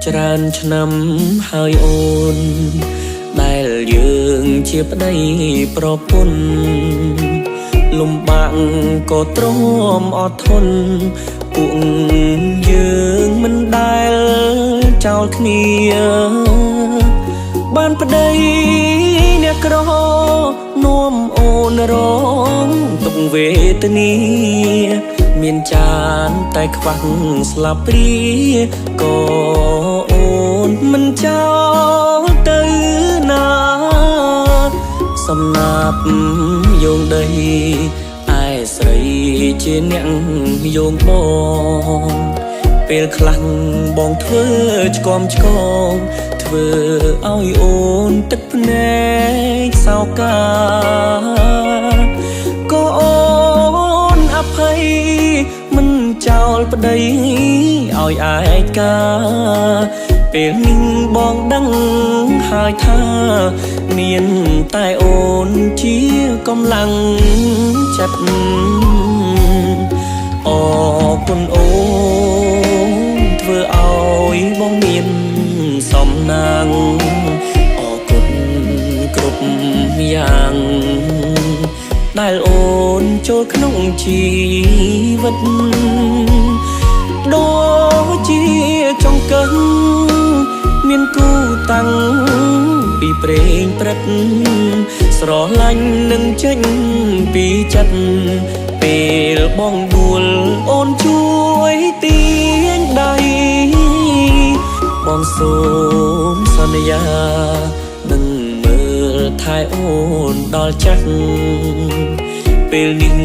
ច្រើនឆ្នាំហើយអូនដែលយើងជាប្តីប្រពន្ធលំបាកក៏ទ្រាំអត់ធន់ពួកយើងមិនដែលចោលគ្នាបានប្តីអ្នកក្រនាំអូនរងទុកវេទនាមានចានតែខ្វះស្លាបព្រាក៏អូនមិនចោលទៅណាសំណាប់យោងដីឯស្រីជាអ្នកយោងបងពេលខ្លះបងធ្វើឆ្កំឆ្កងធ្វើឲ្យអូនទឹកភ្នែកសោកាក៏អូនអភ័យមិនចោលប្តីឲ្យឯកាពេលនេះបងដឹងហើយថាមានតែអូនជាកម្លាំងចិត្តអរគុណអូនធ្វើឲ្យបងមានសំណាងអរគុណគ្រប់យ៉ាងដែលអូនចូលក្នុងជីវិតដូចជាចង្កឹងមានគូតាំងពីព្រេងព្រឹកស្រឡាញ់នឹងចេញពីចិត្តពេលបងដួលអូនជួយទាញដៃបងសូមសន្យានឹងមើលថែអូនដល់ចាស់ពេលនេះ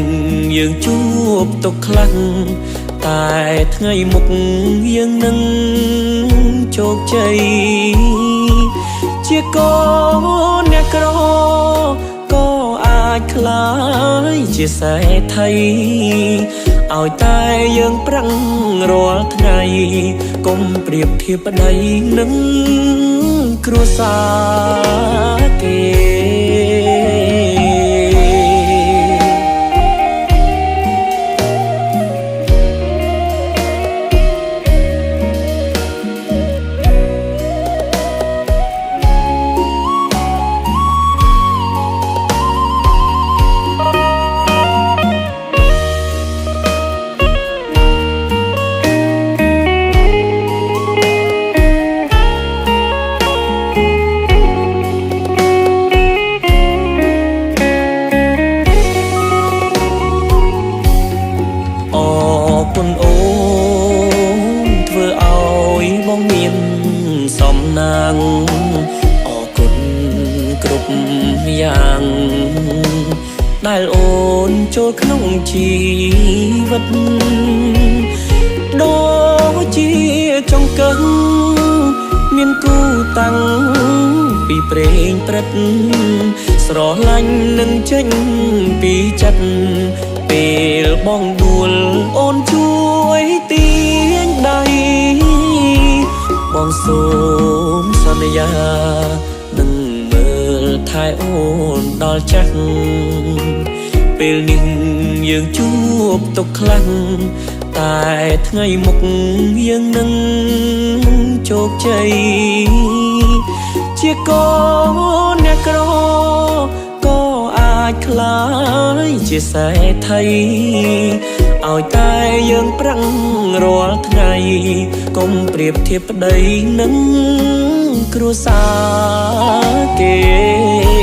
យើងជួបទុកខ្លាំងតែថ្ងៃមុខយើងនឹងជោគជ័យជាកូនអ្នកក្រក៏អាចក្លាយជាសេដ្ឋីឲ្យតែយើងប្រឹងរាល់ថ្ងៃកុំប្រៀបធៀបប្តីនឹងគ្រួសារគេគុណអូនធ្វើឲ្យបងមានសំណាងអរគុណគ្រប់យ៉ាងដែលអូនចូលក្នុងជីវិតដូចជាចង្កឹងមានគូតាំងពីព្រេងព្រឹកស្រឡាញ់នឹងចេញពីចិត្តពេលបងដួលអូនជួយទាញដៃបងសូមសន្យានឹងមើលថែអូនដល់ចាស់ពេលនេះយើងជួបទុកខ្លាំងតែថ្ងៃមុខយើងនឹងជោគជ័យជាកូនអ្នកក្រក៏អាចក្លាយជាសេដ្ឋីឲ្យតែយើងប្រឹងរាល់ថ្ងៃកុំប្រៀបធៀបប្តីនឹងគ្រួសារគេ